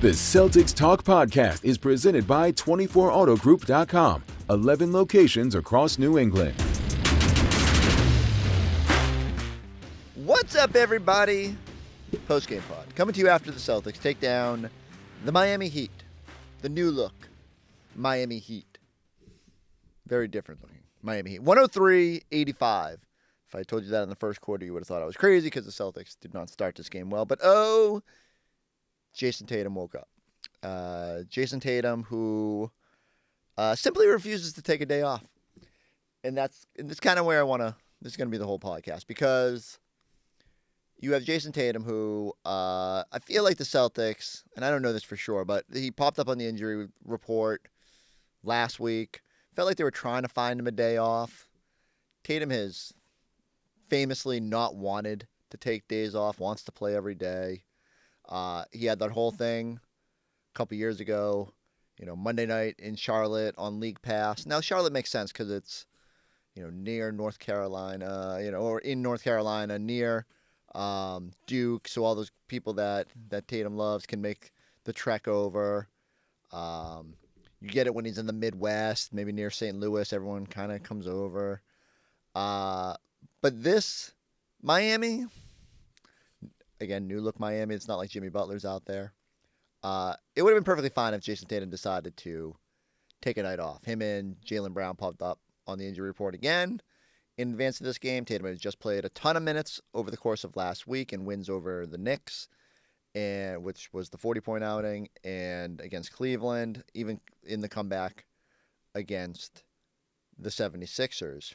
The Celtics Talk podcast is presented by 24autogroup.com, 11 locations across New England. What's up, everybody? POSTGAME POD, coming to you after the Celtics take down the Miami Heat. The new look Miami Heat. Very different looking Miami Heat. 103-85. If I told you that in the first quarter, you would have thought I was crazy because the Celtics did not start this game well. But Jayson Tatum woke up. Jayson Tatum, who simply refuses to take a day off. And that's kind of where this is going to be the whole podcast, because you have Jayson Tatum, who I feel like the Celtics, and I don't know this for sure, but he popped up on the injury report last week. Felt like they were trying to find him a day off. Tatum has famously not wanted to take days off, wants to play every day. He had that whole thing a couple years ago, Monday night in Charlotte on League Pass. Now, Charlotte makes sense because it's, near North Carolina, or in North Carolina, near Duke. So all those people that Tatum loves can make the trek over. You get it when he's in the Midwest, maybe near St. Louis. Everyone kind of comes over. But this Miami, again, new look Miami. It's not like Jimmy Butler's out there. It would have been perfectly fine if Jayson Tatum decided to take a night off. Him and Jaylen Brown popped up on the injury report again in advance of this game. Tatum has just played a ton of minutes over the course of last week and wins over the Knicks, which was the 40-point outing, and against Cleveland, even in the comeback against the 76ers.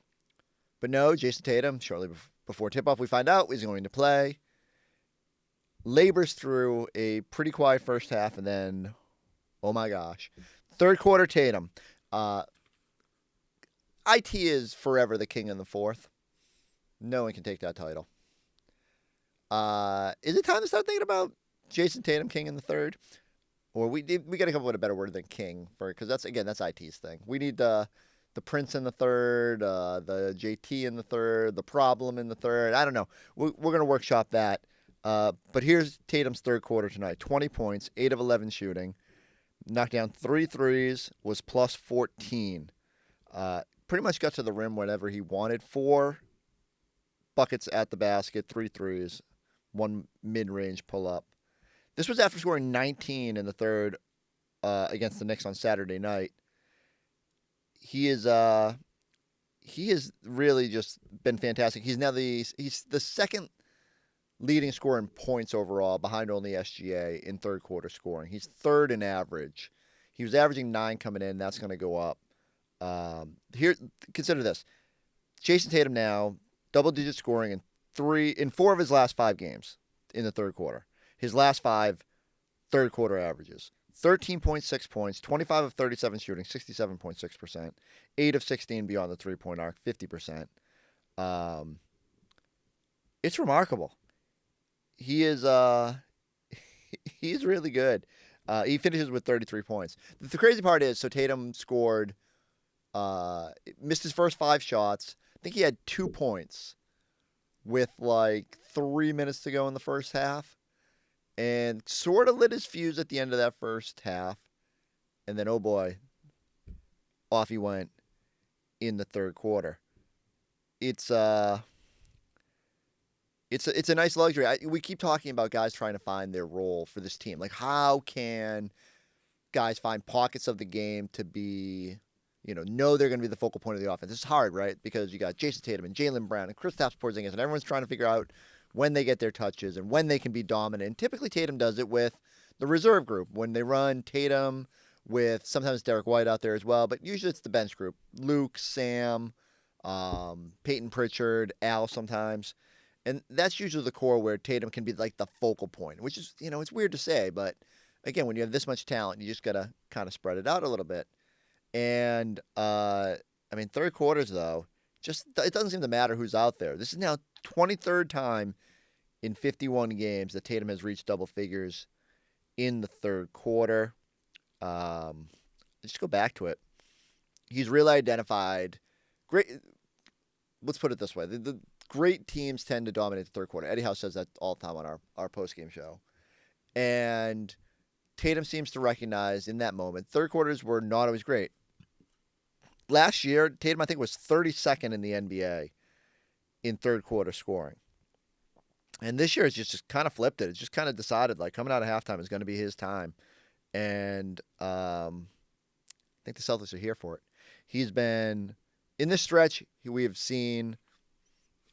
But no, Jayson Tatum, shortly before tip-off, we find out he's going to play. Labors through a pretty quiet first half, and then, oh my gosh, third quarter Tatum. IT is forever the king in the fourth. No one can take that title. Is it time to start thinking about Jayson Tatum king in the third? Or we got to come up with a better word than king, because that's IT's thing. We need the Prince in the third, the JT in the third, the Problem in the third. I don't know. We're going to workshop that. But here's Tatum's third quarter tonight. 20 points, 8 of 11 shooting. Knocked down 3 threes, was plus 14. Pretty much got to the rim whenever he wanted. 4 buckets at the basket, 3 threes, 1 mid-range pull-up. This was after scoring 19 in the third against the Knicks on Saturday night. He has really just been fantastic. He's the second leading scorer in points overall, behind only SGA in third quarter scoring. He's third in average. He was averaging 9 coming in. That's going to go up. Here, consider this: Jayson Tatum now double-digit scoring in 4 of his last 5 games in the third quarter. His last 5 third quarter averages: 13.6 points, 25 of 37 shooting, 67.6%, 8 of 16 beyond the 3-point arc, 50%. It's remarkable. He is he's really good. He finishes with 33 points. The crazy part is, so Tatum scored, missed his first 5 shots. I think he had 2 points with like 3 minutes to go in the first half, and sort of lit his fuse at the end of that first half. And then, oh boy, off he went in the third quarter. It's a nice luxury. We keep talking about guys trying to find their role for this team. Like, how can guys find pockets of the game to be, know they're going to be the focal point of the offense? It's hard, right? Because you got Jayson Tatum and Jaylen Brown and Kristaps Porzingis, and everyone's trying to figure out when they get their touches and when they can be dominant. And typically Tatum does it with the reserve group, when they run Tatum with sometimes Derek White out there as well, but usually it's the bench group. Luke, Sam, Peyton Pritchard, Al sometimes. And that's usually the core where Tatum can be like the focal point, which is, it's weird to say, but again, when you have this much talent, you just got to kind of spread it out a little bit. And, third quarters, though, it doesn't seem to matter who's out there. This is now 23rd time in 51 games that Tatum has reached double figures in the third quarter. Just go back to it. He's really identified great. Let's put it this way. The great teams tend to dominate the third quarter. Eddie House says that all the time on our post-game show. And Tatum seems to recognize in that moment. Third quarters were not always great. Last year, Tatum, I think, was 32nd in the NBA in third quarter scoring. And this year, it's just kind of flipped it. It's just kind of decided, like, coming out of halftime is going to be his time. And I think the Celtics are here for it. He's been, in this stretch, we have seen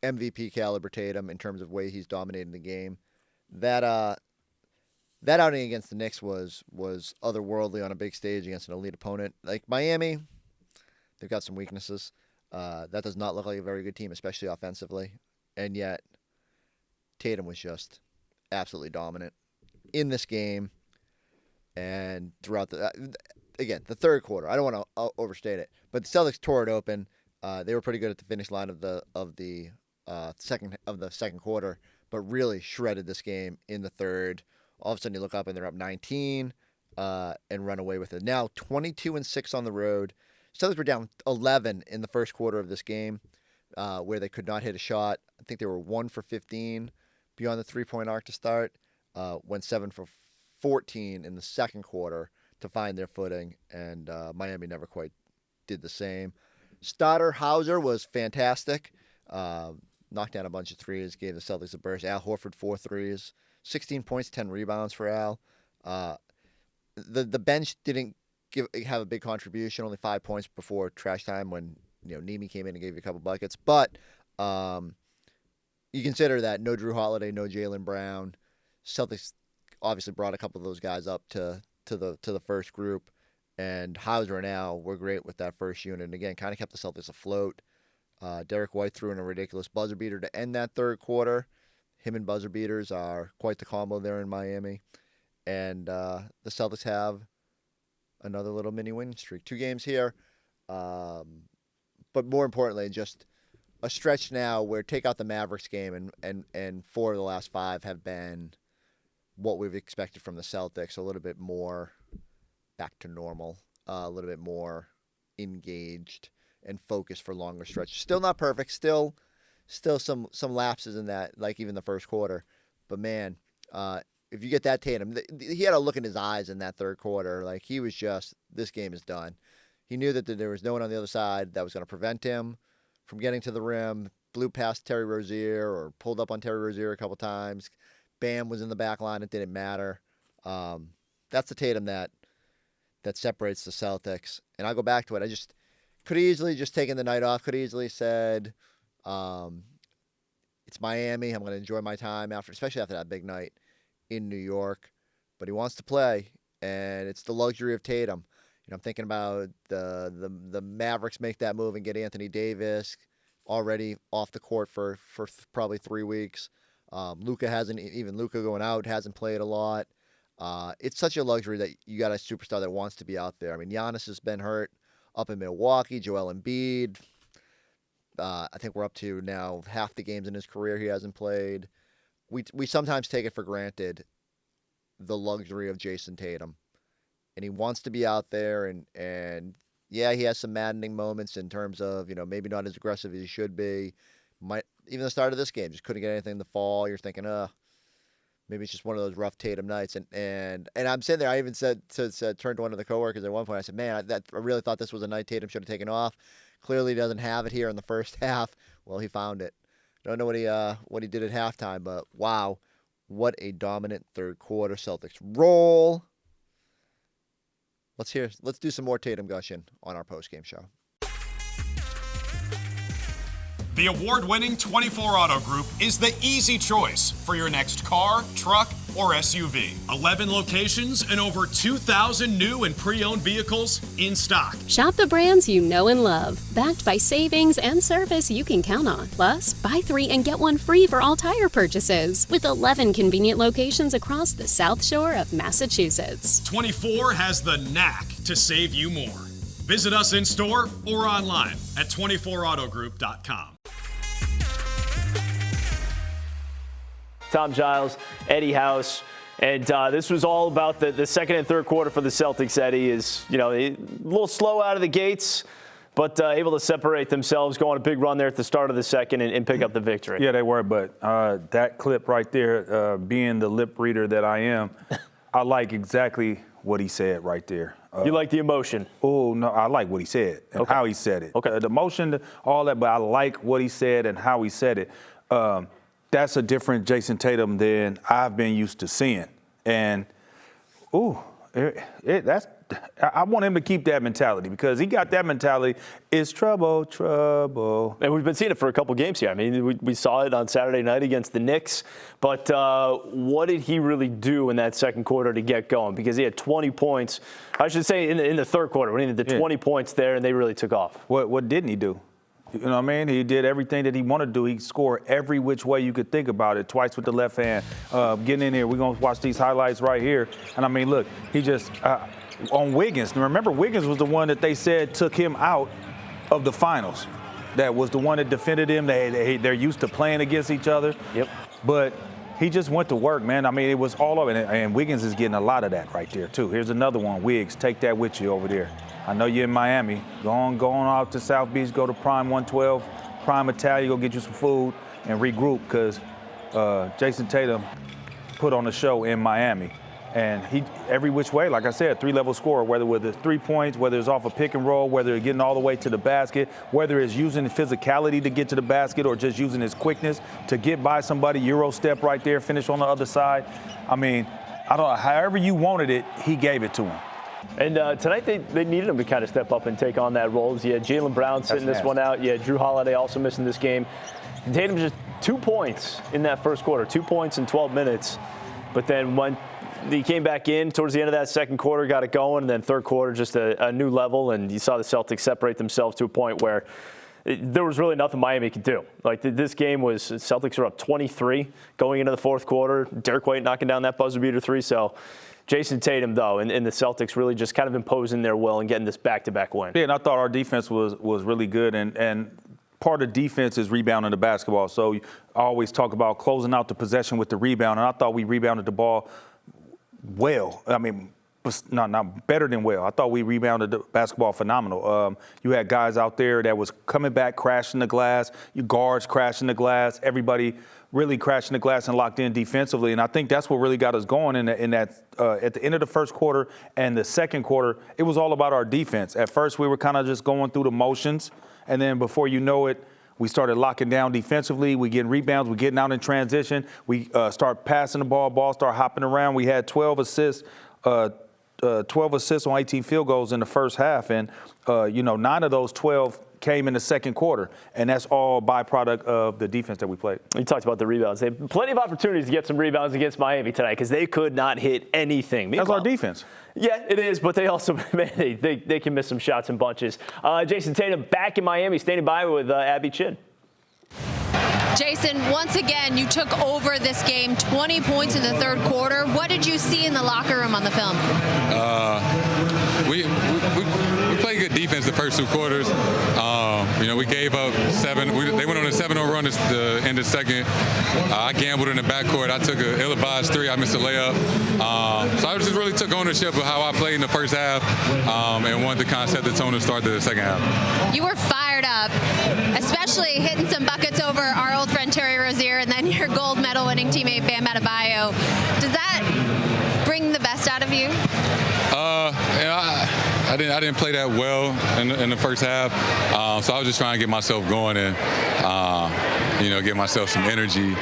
MVP caliber Tatum in terms of way he's dominating the game. That outing against the Knicks was otherworldly on a big stage against an elite opponent. Like Miami, they've got some weaknesses. That does not look like a very good team, especially offensively. And yet, Tatum was just absolutely dominant in this game and throughout the third quarter. I don't want to overstate it, but the Celtics tore it open. They were pretty good at the finish line of the second quarter, but really shredded this game in the third. All of a sudden, you look up and they're up 19 and run away with it. Now 22-6 on the road. Celtics were down 11 in the first quarter of this game, where they could not hit a shot. I think they were 1 for 15 beyond the three-point arc to start. Went 7 for 14 in the second quarter to find their footing, and Miami never quite did the same. Stoddard Hauser was fantastic. Knocked down a bunch of threes, gave the Celtics a burst. Al Horford 4 threes, 16 points, 10 rebounds for Al. The bench didn't have a big contribution, only 5 points before trash time when Nemi came in and gave you a couple buckets. But you consider that no Drew Holiday, no Jaylen Brown. Celtics obviously brought a couple of those guys up to the first group, and Hauser and Al were great with that first unit. And again, kind of kept the Celtics afloat. Derek White threw in a ridiculous buzzer beater to end that third quarter. Him and buzzer beaters are quite the combo there in Miami. And the Celtics have another little mini winning streak. 2 games here. But more importantly, just a stretch now where take out the Mavericks game and 4 of the last 5 have been what we've expected from the Celtics. A little bit more back to normal. A little bit more engaged and focused for longer stretches. Still not perfect. Still some lapses in that, like even the first quarter. But man, if you get that Tatum, he had a look in his eyes in that third quarter. Like he was just, this game is done. He knew that there was no one on the other side that was going to prevent him from getting to the rim. Blew past Terry Rozier or pulled up on Terry Rozier a couple times. Bam was in the back line. It didn't matter. That's the Tatum that separates the Celtics. And I'll go back to it. I just could easily just taken the night off. Could easily said, it's Miami. I'm going to enjoy my time especially after that big night in New York. But he wants to play, and it's the luxury of Tatum. I'm thinking about the Mavericks make that move and get Anthony Davis already off the court for probably 3 weeks. Luka going out hasn't played a lot. It's such a luxury that you got a superstar that wants to be out there. I mean, Giannis has been hurt up in Milwaukee. Joel Embiid, I think we're up to now half the games in his career he hasn't played. We sometimes take it for granted, the luxury of Jayson Tatum. And he wants to be out there, and yeah, he has some maddening moments in terms of, maybe not as aggressive as he should be. Even the start of this game, just couldn't get anything in the fall. You're thinking, maybe it's just one of those rough Tatum nights. And I'm sitting there, I even said turned to one of the coworkers at one point, I said, man, I really thought this was a night Tatum should have taken off. Clearly he doesn't have it here in the first half. Well, he found it. Don't know what he did at halftime, but wow, what a dominant third quarter. Celtics roll. Let's do some more Tatum gushing on our postgame show. The award-winning 24 Auto Group is the easy choice for your next car, truck, or SUV. 11 locations and over 2,000 new and pre-owned vehicles in stock. Shop the brands you know and love, backed by savings and service you can count on. Plus, buy 3 and get 1 free for all tire purchases, with 11 convenient locations across the South Shore of Massachusetts. 24 has the knack to save you more. Visit us in store or online at 24autogroup.com. Tom Giles, Eddie House, and this was all about the second and third quarter for the Celtics. Eddie is, a little slow out of the gates, but able to separate themselves, go on a big run there at the start of the second and pick up the victory. Yeah, they were, but that clip right there, being the lip reader that I am, I like exactly what he said right there. You like the emotion? Oh, no, I like what he said and how he said it. Okay. The emotion, all that, but I like what he said and how he said it. That's a different Jayson Tatum than I've been used to seeing. And, I want him to keep that mentality because he got that mentality. It's trouble, trouble. And we've been seeing it for a couple games here. I mean, we saw it on Saturday night against the Knicks. But what did he really do in that second quarter to get going? Because he had 20 points. I should say in the third quarter when he had the 20 points there, and they really took off. What didn't he do? You know what I mean? He did everything that he wanted to do. He scored every which way you could think about it, twice with the left hand. Getting in here, we're going to watch these highlights right here. And, I mean, look, he just on Wiggins. Remember, Wiggins was the one that they said took him out of the finals. That was the one that defended him. They're used to playing against each other. Yep. But he just went to work, man. I mean, it was all over. And Wiggins is getting a lot of that right there, too. Here's another one. Wiggs, take that with you over there. I know you're in Miami. Go on out to South Beach, go to Prime 112, Prime Italia, go get you some food and regroup because Jayson Tatum put on a show in Miami. And he, every which way, like I said, three-level scorer, whether with the 3 points, whether it's off a pick and roll, whether it's getting all the way to the basket, whether it's using physicality to get to the basket or just using his quickness to get by somebody, Euro step right there, finish on the other side. I mean, I don't know, however you wanted it, he gave it to him. And tonight they needed him to kind of step up and take on that role. You had Jaylen Brown sitting this one out. You had Drew Holiday also missing this game. Tatum just 2 points in that first quarter, 2 points in 12 minutes. But then when he came back in towards the end of that second quarter, got it going, and then third quarter just a new level. And you saw the Celtics separate themselves to a point where there was really nothing Miami could do. Like this game was, Celtics were up 23 going into the fourth quarter. Derek White knocking down that buzzer beater three. So Jayson Tatum, though, and the Celtics really just kind of imposing their will and getting this back-to-back win. Yeah, and I thought our defense was really good. And part of defense is rebounding the basketball. So I always talk about closing out the possession with the rebound. And I thought we rebounded the ball well. I mean, not better than well. I thought we rebounded the basketball phenomenal. You had guys out there that was coming back, crashing the glass. Your guards crashing the glass. Everybody really crashing the glass and locked in defensively. And I think that's what really got us going in that at the end of the first quarter and the second quarter, it was all about our defense. At first, we were kind of just going through the motions. And then before you know it, we started locking down defensively. We getting rebounds. We getting out in transition. We start passing the ball start hopping around. We had 12 assists. 12 assists on 18 field goals in the first half. And, 9 of those 12 came in the second quarter. And that's all byproduct of the defense that we played. You talked about the rebounds. They had plenty of opportunities to get some rebounds against Miami tonight because they could not hit anything. That's our defense. Yeah, it is, but they also, man, they can miss some shots in bunches. Jayson Tatum back in Miami, standing by with Abby Chin. Jayson, once again, you took over this game, 20 points in the third quarter. What did you see in the locker room on the film? We played good defense the first 2 quarters. We gave up 7. They went on a 7-0 run at the end of the second. I gambled in the backcourt. I took an ill-advised 3. I missed a layup. So I just really took ownership of how I played in the first half and wanted to kind of set the tone to start the second half. You were fired up, especially hitting some buckets over our old friend Terry Rozier and then your gold medal winning teammate Bam Adebayo. Does that bring the best out of you? I didn't play that well in the first half, so I was just trying to get myself going and get myself some energy,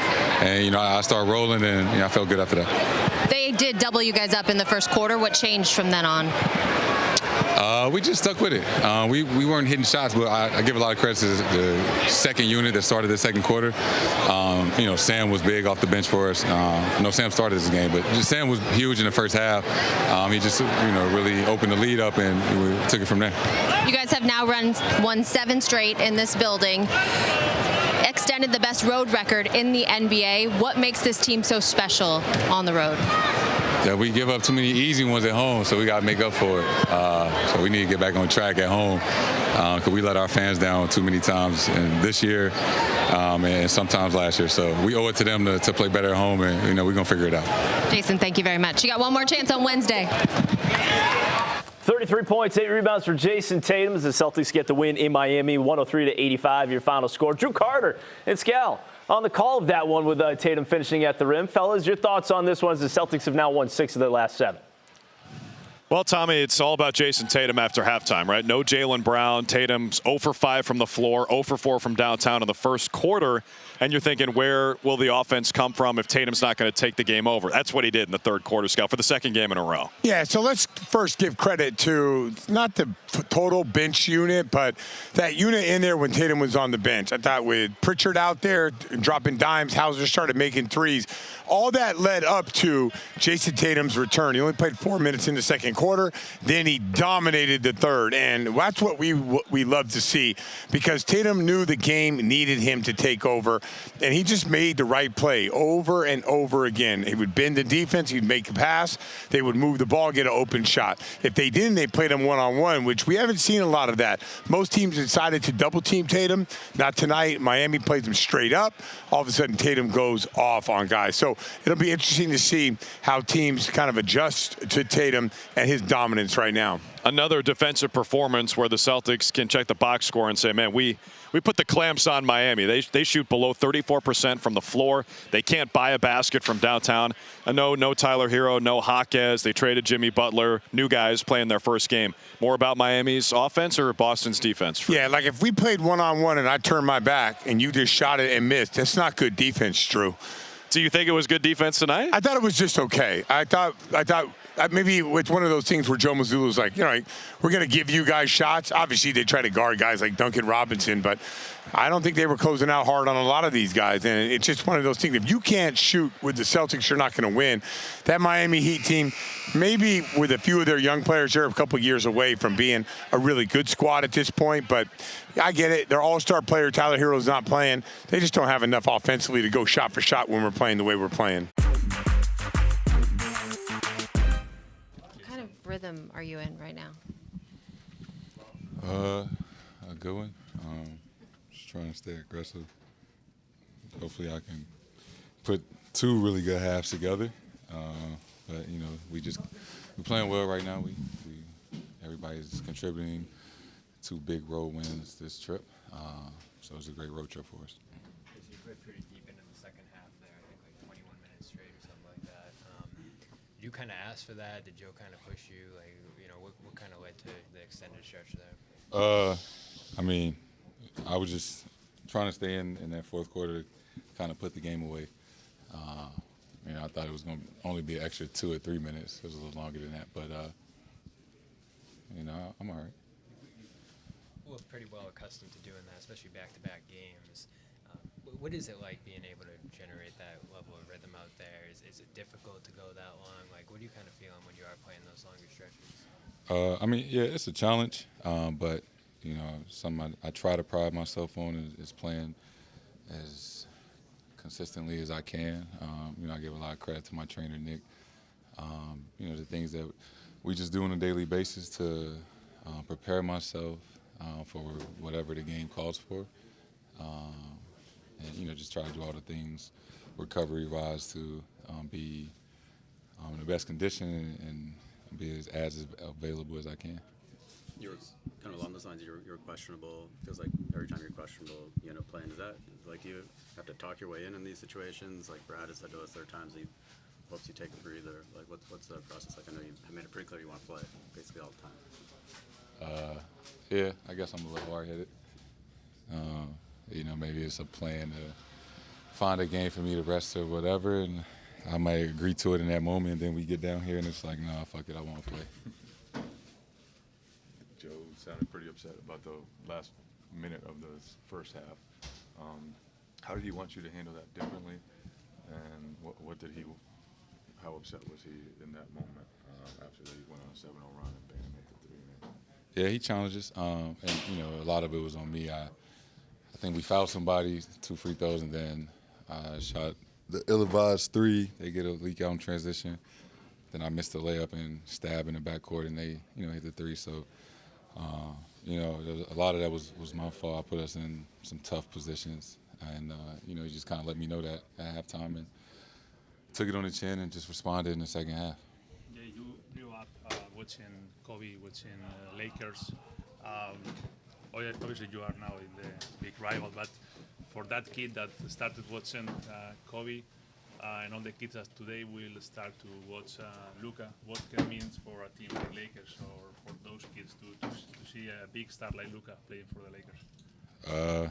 and I started rolling and I felt good after that. They did double you guys up in the first quarter. What changed from then on? We just stuck with it. We weren't hitting shots, but I give a lot of credit to the second unit that started the second quarter. Sam was big off the bench for us. Sam started this game, but Sam was huge in the first half. He just, really opened the lead up, and we took it from there. You guys have now won 7 straight in this building. Extended the best road record in the NBA. What makes this team so special on the road? Yeah, we give up too many easy ones at home, so we got to make up for it. So we need to get back on track at home because we let our fans down too many times this year and sometimes last year. So we owe it to them to play better at home, and we're going to figure it out. Jayson, thank you very much. You got one more chance on Wednesday. 33 points, 8 rebounds for Jayson Tatum as the Celtics get the win in Miami, 103-85, your final score. Drew Carter and Scal on the call of that one with Tatum finishing at the rim. Fellas, your thoughts on this one as the Celtics have now won 6 of their last 7? Well, Tommy, it's all about Jayson Tatum after halftime, right? No Jaylen Brown. Tatum's 0 for 5 from the floor, 0 for 4 from downtown in the first quarter. And you're thinking, where will the offense come from if Tatum's not going to take the game over? That's what he did in the third quarter, Scal, for the second game in a row. Yeah, so let's first give credit to not the total bench unit, but that unit in there when Tatum was on the bench. I thought with Pritchard out there dropping dimes, Hauser started making threes. All that led up to Jayson Tatum's return. He only played 4 minutes in the second quarter. Then he dominated the third. And that's what we love to see, because Tatum knew the game needed him to take over. And he just made the right play over and over again. He would bend the defense. He'd make a pass. They would move the ball, get an open shot. If they didn't, they played him one-on-one, which we haven't seen a lot of that. Most teams decided to double-team Tatum. Not tonight. Miami plays him straight up. All of a sudden, Tatum goes off on guys. So it'll be interesting to see how teams kind of adjust to Tatum and his dominance right now. Another defensive performance where the Celtics can check the box score and say, man, we put the clamps on Miami. They shoot below 34% from the floor. They can't buy a basket from downtown. No Tyler Hero, no Jaquez. They traded Jimmy Butler. New guys playing their first game. More about Miami's offense or Boston's defense? Yeah, like if we played one-on-one and I turned my back and you just shot it and missed, that's not good defense, Drew. Do you think it was good defense tonight? I thought it was just okay. I thought maybe it's one of those things where Joe Mazzulla was like, we're going to give you guys shots. Obviously, they try to guard guys like Duncan Robinson, but I don't think they were closing out hard on a lot of these guys. And it's just one of those things. If you can't shoot with the Celtics, you're not going to win. That Miami Heat team, maybe with a few of their young players, they're a couple years away from being a really good squad at this point. But I get it. Their all-star player, Tyler Hero's not playing. They just don't have enough offensively to go shot for shot when we're playing the way we're playing. Rhythm are you in right now? A good one. Just trying to stay aggressive. Hopefully I can put 2 really good halves together. But we're playing well right now. Everybody's contributing. 2 big road wins this trip. So it's a great road trip for us. You played pretty deep into the second half there. I think like 21 minutes straight or something like that. Did you kind of ask for that? Did Joe kind of push you? Like, what kind of led to the extended stretch there? I was just trying to stay in that fourth quarter to kind of put the game away. I thought it was going to only be an extra 2 or 3 minutes. It was a little longer than that, but I'm all right. You look pretty well accustomed to doing that, especially back-to-back games. What is it like being able to generate that level of rhythm out there? Is it difficult to go that long? Like, what are you kind of feeling when you are playing those longer stretches? It's a challenge, but something I try to pride myself on is playing as consistently as I can. I give a lot of credit to my trainer, Nick. The things that we just do on a daily basis to prepare myself for whatever the game calls for. And just try to do all the things recovery-wise to be in the best condition and be as available as I can. You're kind of along those lines. You're questionable. Feels like every time you're questionable, you end up playing. Is that like you have to talk your way in these situations? Like Brad has said to us, there are times he hopes you take a breather. Like what's the process like? I know you have made it pretty clear you want to play basically all the time. Yeah, I guess I'm a little hard-headed. Maybe it's a plan to find a game for me to rest or whatever, and I might agree to it in that moment, and then we get down here and it's like, nah, fuck it, I won't play. Joe sounded pretty upset about the last minute of the first half. How did he want you to handle that differently, and how upset was he in that moment after they went on a 7-0 run and Bam made the 3? Yeah, he challenges, and a lot of it was on me. I think we fouled somebody, 2 free throws, and then I shot the ill-advised 3. They get a leak out in transition. Then I missed the layup and stab in the backcourt, and they, hit the 3. So, a lot of that was my fault. I put us in some tough positions, and he just kind of let me know that at halftime and took it on the chin and just responded in the second half. Yeah, you blew up watching Kobe, watching Lakers. Obviously, you are now in the big rival, but for that kid that started watching Kobe, and all the kids that today will start to watch Luka, what can it mean for a team like Lakers or for those kids to see a big star like Luka playing for the Lakers? I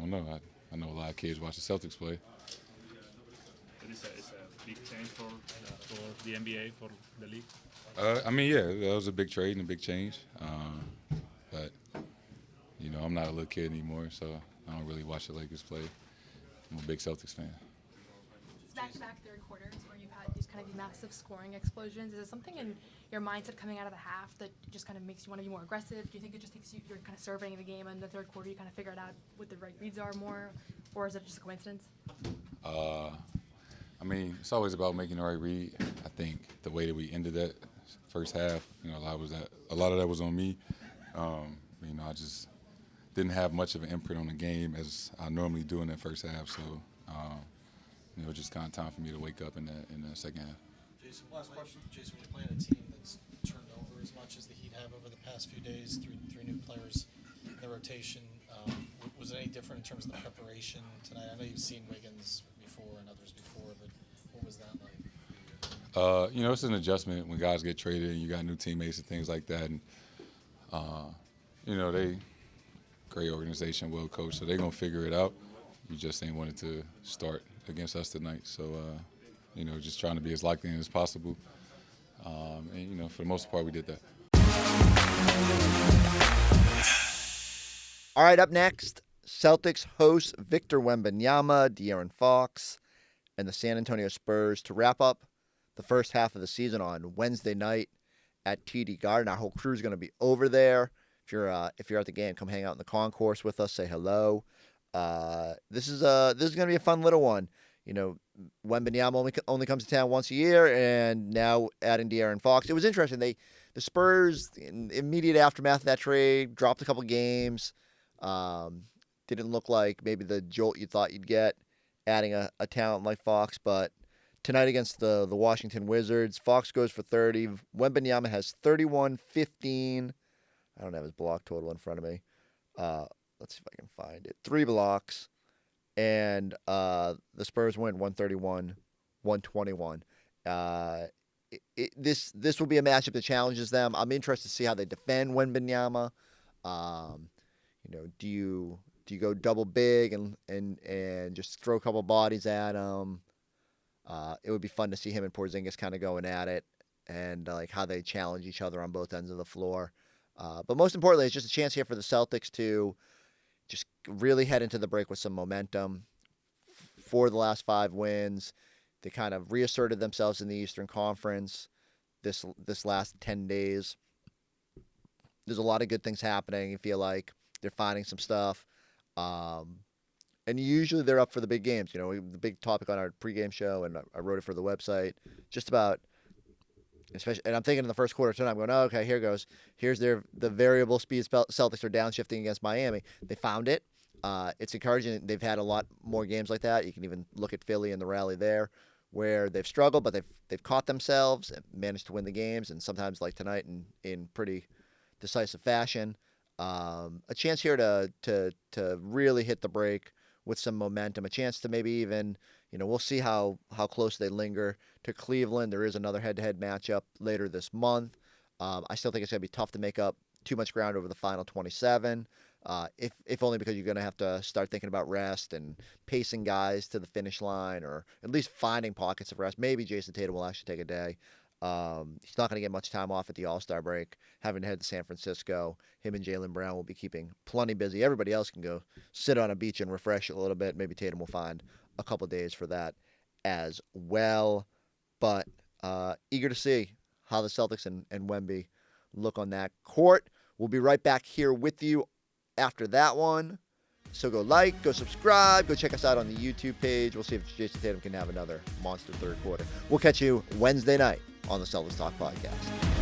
don't know. I know a lot of kids watch the Celtics play. It's a big change for the NBA, for the league. I mean, yeah, that was a big trade and a big change. But, you know, I'm not a little kid anymore, so I don't really watch the Lakers play. I'm a big Celtics fan. It's back-to-back third quarters where you've had these kind of massive scoring explosions. Is it something in your mindset coming out of the half that just kind of makes you want to be more aggressive? Do you think it just takes you're kind of surveying the game, and in the third quarter you kind of figure it out what the right reads are more, or is it just a coincidence? I mean, it's always about making the right read. I think the way that we ended that first half, you know, a lot of that was on me. You know, I just didn't have much of an imprint on the game as I normally do in that first half. So, you know, it was just kind of time for me to wake up in the second half. Jayson, last question. Jayson, when you're playing a team that's turned over as much as the Heat have over the past few days, three new players in the rotation, was it any different in terms of the preparation tonight? I know you've seen Wiggins before and others before, but what was that like? You know, it's an adjustment when guys get traded and you got new teammates and things like that. And, you know, great organization, well coached, so they're going to figure it out. You just ain't wanted to start against us tonight. So, you know, just trying to be as locked in as possible. And, you know, for the most part, we did that. All right, up next, Celtics host Victor Wembanyama, De'Aaron Fox, and the San Antonio Spurs to wrap up the first half of the season on Wednesday night at TD Garden. Our whole crew is going to be over there. If you're at the game, come hang out in the concourse with us. Say hello. This is going to be a fun little one. You know, Wembanyama only comes to town once a year, and now adding De'Aaron Fox. It was interesting. The Spurs, in immediate aftermath of that trade, dropped a couple games. Didn't look like maybe the jolt you thought you'd get adding a talent like Fox, but tonight against the Washington Wizards, Fox goes for 30. Wembanyama has 31, 15. I don't have his block total in front of me. Let's see if I can find it. 3 blocks. And the Spurs win 131-121. This will be a matchup that challenges them. I'm interested to see how they defend Wembanyama. You know, do you go double big and just throw a couple bodies at him? It would be fun to see him and Porzingis kind of going at it, and like how they challenge each other on both ends of the floor. But most importantly, it's just a chance here for the Celtics to just really head into the break with some momentum. For the last 5 wins, they kind of reasserted themselves in the Eastern Conference this last 10 days. There's a lot of good things happening. You feel like they're finding some stuff. And usually they're up for the big games. You know, the big topic on our pregame show, and I wrote it for the website, just about, especially, and I'm thinking in the first quarter tonight, I'm going, oh, okay, here goes. Here's the variable speed Celtics are downshifting against Miami. They found it. It's encouraging. They've had a lot more games like that. You can even look at Philly and the rally there, where they've struggled, but they've caught themselves and managed to win the games, and sometimes like tonight in pretty decisive fashion. A chance here to really hit the break with some momentum, a chance to maybe even, you know, we'll see how close they linger to Cleveland. There is another head-to-head matchup later this month. I still think it's going to be tough to make up too much ground over the final 27, if only because you're going to have to start thinking about rest and pacing guys to the finish line, or at least finding pockets of rest. Maybe Jayson Tatum will actually take a day. He's not going to get much time off at the All-Star break, having to head to San Francisco. Him and Jaylen Brown will be keeping plenty busy. Everybody else can go sit on a beach and refresh a little bit. Maybe Tatum will find a couple days for that as well. But eager to see how the Celtics and Wemby look on that court. We'll be right back here with you after that one. So go like, go subscribe, go check us out on the YouTube page. We'll see if Jayson Tatum can have another monster third quarter. We'll catch you Wednesday night on the Celtics Talk podcast.